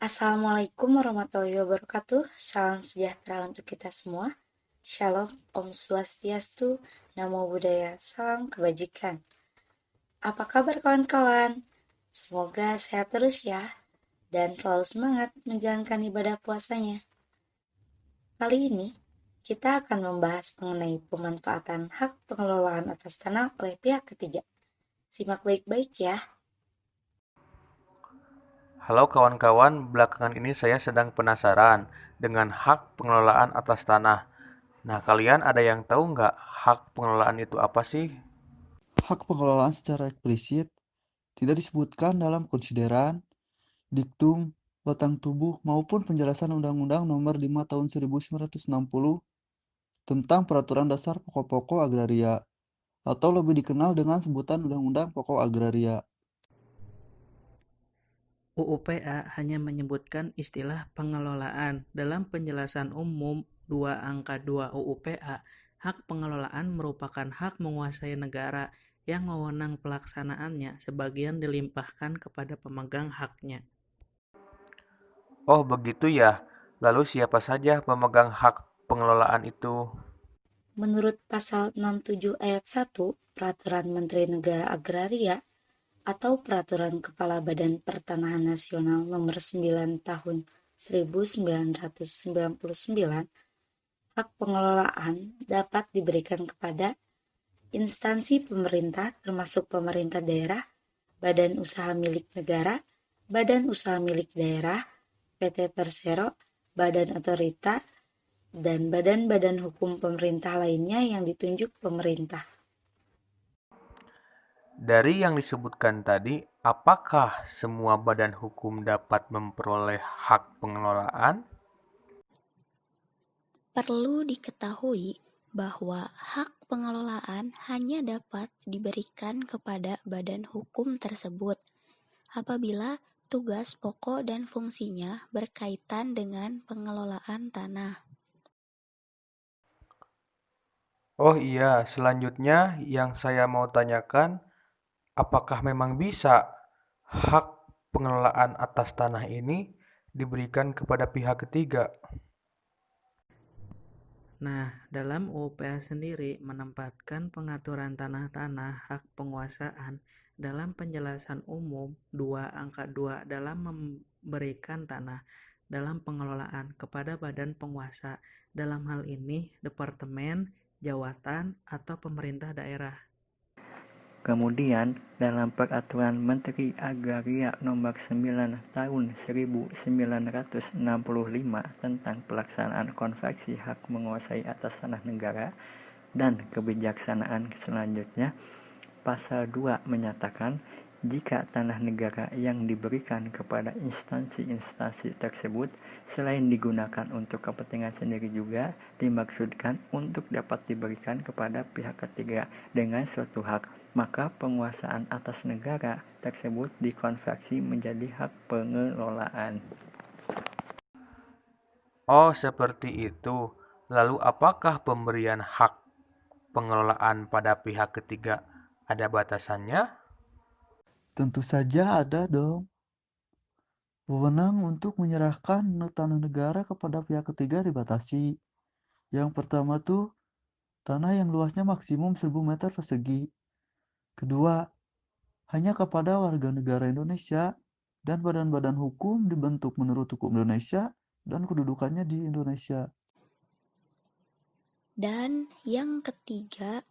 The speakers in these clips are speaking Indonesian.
Assalamualaikum warahmatullahi wabarakatuh. Salam sejahtera untuk kita semua. Shalom, Om Swastiastu, Namo Buddhaya, salam kebajikan. Apa kabar kawan-kawan? Semoga sehat terus ya, dan selalu semangat menjalankan ibadah puasanya. Kali ini, kita akan membahas mengenai pemanfaatan hak pengelolaan atas tanah oleh pihak ketiga. Simak baik-baik ya. Halo kawan-kawan, belakangan ini saya sedang penasaran dengan hak pengelolaan atas tanah. Nah, kalian ada yang tahu nggak hak pengelolaan itu apa sih? Hak pengelolaan secara eksplisit tidak disebutkan dalam konsideran, diktum, batang tubuh, maupun penjelasan Undang-Undang Nomor 5 Tahun 1960 tentang Peraturan Dasar Pokok-pokok Agraria, atau lebih dikenal dengan sebutan Undang-Undang Pokok Agraria. UUPA hanya menyebutkan istilah pengelolaan. Dalam penjelasan umum 2 angka 2 UUPA, hak pengelolaan merupakan hak menguasai negara yang wewenang pelaksanaannya sebagian dilimpahkan kepada pemegang haknya. Oh, begitu ya. Lalu siapa saja pemegang hak pengelolaan itu? Menurut pasal 67 ayat 1 Peraturan Menteri Negara Agraria atau Peraturan Kepala Badan Pertanahan Nasional Nomor 9 Tahun 1999, hak pengelolaan dapat diberikan kepada instansi pemerintah termasuk pemerintah daerah, badan usaha milik negara, badan usaha milik daerah, PT Persero, badan otorita, dan badan-badan hukum pemerintah lainnya yang ditunjuk pemerintah. Dari yang disebutkan tadi, apakah semua badan hukum dapat memperoleh hak pengelolaan? Perlu diketahui bahwa hak pengelolaan hanya dapat diberikan kepada badan hukum tersebut apabila tugas pokok dan fungsinya berkaitan dengan pengelolaan tanah. Oh iya, selanjutnya yang saya mau tanyakan, apakah memang bisa hak pengelolaan atas tanah ini diberikan kepada pihak ketiga? Nah, dalam UUPA sendiri menempatkan pengaturan tanah-tanah hak penguasaan dalam penjelasan umum 2 angka 2 dalam memberikan tanah dalam pengelolaan kepada badan penguasa. Dalam hal ini, departemen, jawatan, atau pemerintah daerah. Kemudian, dalam Peraturan Menteri Agraria Nomor 9 Tahun 1965 tentang pelaksanaan konversi hak menguasai atas tanah negara dan kebijaksanaan selanjutnya, Pasal 2 menyatakan jika tanah negara yang diberikan kepada instansi-instansi tersebut selain digunakan untuk kepentingan sendiri juga dimaksudkan untuk dapat diberikan kepada pihak ketiga dengan suatu hak, maka penguasaan atas negara tersebut dikonversi menjadi hak pengelolaan. Oh, seperti itu. Lalu apakah pemberian hak pengelolaan pada pihak ketiga ada batasannya? Tentu saja ada dong. Wewenang untuk menyerahkan tanah negara kepada pihak ketiga dibatasi. Yang pertama tuh, tanah yang luasnya maksimum 1000 meter persegi. Kedua, hanya kepada warga negara Indonesia dan badan-badan hukum dibentuk menurut hukum Indonesia dan kedudukannya di Indonesia. Dan yang ketiga,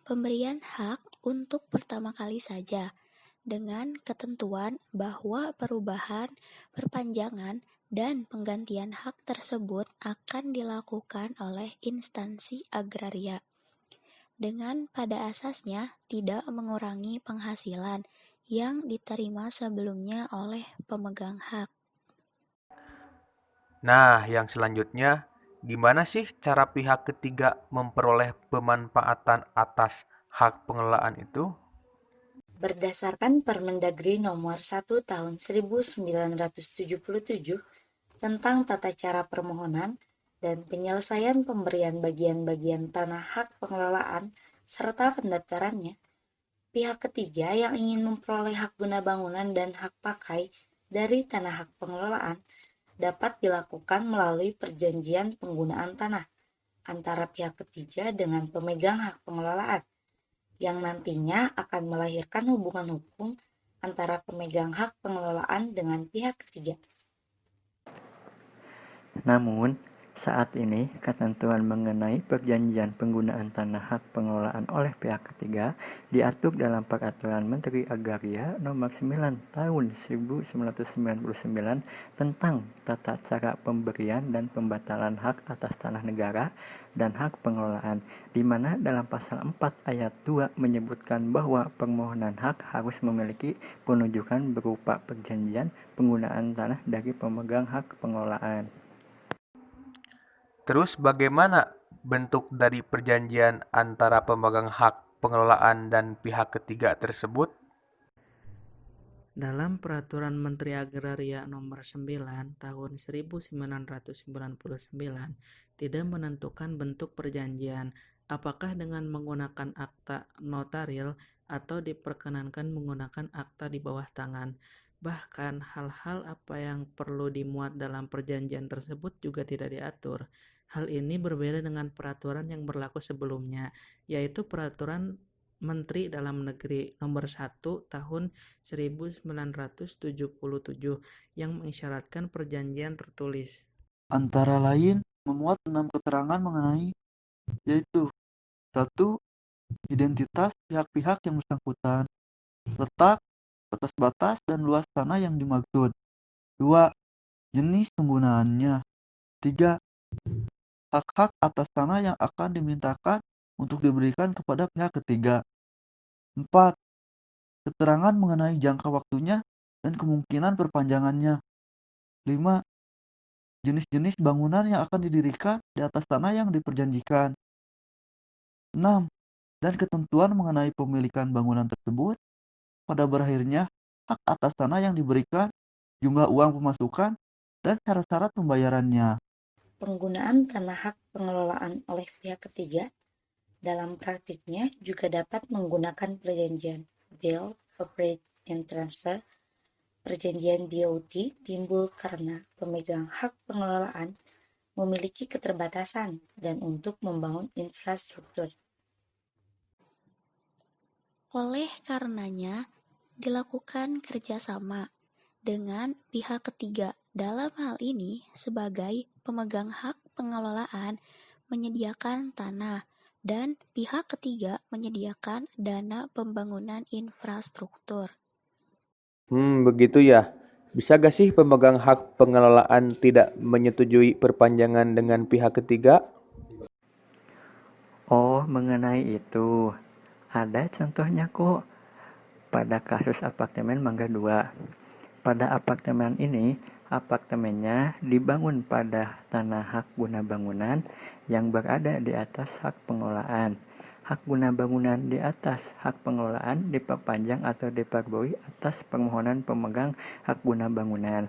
pemberian hak untuk pertama kali saja dengan ketentuan bahwa perubahan, perpanjangan, dan penggantian hak tersebut akan dilakukan oleh instansi agraria dengan pada asasnya tidak mengurangi penghasilan yang diterima sebelumnya oleh pemegang hak. Nah, yang selanjutnya, gimana sih cara pihak ketiga memperoleh pemanfaatan atas hak pengelolaan itu? Berdasarkan Permendagri Nomor 1 Tahun 1977 tentang tata cara permohonan dan penyelesaian pemberian bagian-bagian tanah hak pengelolaan serta pendaftarannya, pihak ketiga yang ingin memperoleh hak guna bangunan dan hak pakai dari tanah hak pengelolaan dapat dilakukan melalui perjanjian penggunaan tanah antara pihak ketiga dengan pemegang hak pengelolaan, yang nantinya akan melahirkan hubungan hukum antara pemegang hak pengelolaan dengan pihak ketiga. Namun, saat ini ketentuan mengenai perjanjian penggunaan tanah hak pengelolaan oleh pihak ketiga diatur dalam Peraturan Menteri Agraria Nomor 9 Tahun 1999 tentang tata cara pemberian dan pembatalan hak atas tanah negara dan hak pengelolaan, di mana dalam pasal 4 ayat 2 menyebutkan bahwa permohonan hak harus memiliki penunjukan berupa perjanjian penggunaan tanah dari pemegang hak pengelolaan. Terus bagaimana bentuk dari perjanjian antara pemegang hak pengelolaan dan pihak ketiga tersebut? Dalam Peraturan Menteri Agraria Nomor 9 Tahun 1999 tidak menentukan bentuk perjanjian, apakah dengan menggunakan akta notaril atau diperkenankan menggunakan akta di bawah tangan. Bahkan hal-hal apa yang perlu dimuat dalam perjanjian tersebut juga tidak diatur. Hal ini berbeda dengan peraturan yang berlaku sebelumnya, yaitu Peraturan Menteri Dalam Negeri Nomor 1 Tahun 1977 yang mengisyaratkan perjanjian tertulis. Antara lain memuat 6 keterangan mengenai, yaitu 1. Identitas pihak-pihak yang bersangkutan, letak, batas-batas dan luas tanah yang dimaksud. 2. Jenis penggunaannya. 3. Hak-hak atas tanah yang akan dimintakan untuk diberikan kepada pihak ketiga. 4. Keterangan mengenai jangka waktunya dan kemungkinan perpanjangannya. 5. Jenis-jenis bangunan yang akan didirikan di atas tanah yang diperjanjikan. 6. Dan ketentuan mengenai pemilikan bangunan tersebut. Pada berakhirnya, hak atas tanah yang diberikan, jumlah uang pemasukan, dan syarat-syarat pembayarannya. Penggunaan tanah hak pengelolaan oleh pihak ketiga dalam praktiknya juga dapat menggunakan perjanjian Bill Operate and Transfer. Perjanjian BOT timbul karena pemegang hak pengelolaan memiliki keterbatasan dan untuk membangun infrastruktur. Oleh karenanya, dilakukan kerjasama dengan pihak ketiga, dalam hal ini sebagai pemegang hak pengelolaan menyediakan tanah dan pihak ketiga menyediakan dana pembangunan infrastruktur. Begitu ya. Bisa gak sih pemegang hak pengelolaan tidak menyetujui perpanjangan dengan pihak ketiga? Oh, mengenai itu, ada contohnya kok pada kasus apartemen Mangga 2. Pada apartemen ini, apartemennya dibangun pada tanah hak guna bangunan yang berada di atas hak pengelolaan. Hak guna bangunan di atas hak pengelolaan diperpanjang atau diperbarui atas permohonan pemegang hak guna bangunan.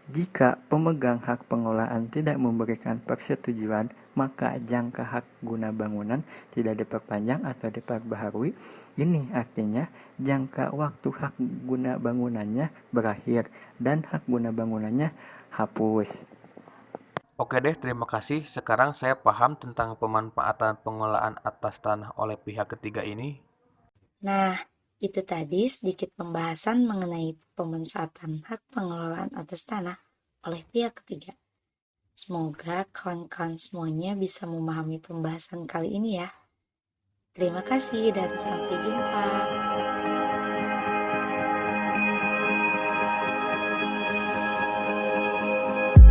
Jika pemegang hak pengelolaan tidak memberikan persetujuan, maka jangka hak guna bangunan tidak diperpanjang atau diperbaharui. Ini artinya jangka waktu hak guna bangunannya berakhir dan hak guna bangunannya hapus. Oke deh, terima kasih. Sekarang saya paham tentang pemanfaatan pengelolaan atas tanah oleh pihak ketiga ini. Nah, itu tadi sedikit pembahasan mengenai pemanfaatan hak pengelolaan atas tanah oleh pihak ketiga. Semoga kawan-kawan semuanya bisa memahami pembahasan kali ini ya. Terima kasih dan sampai jumpa.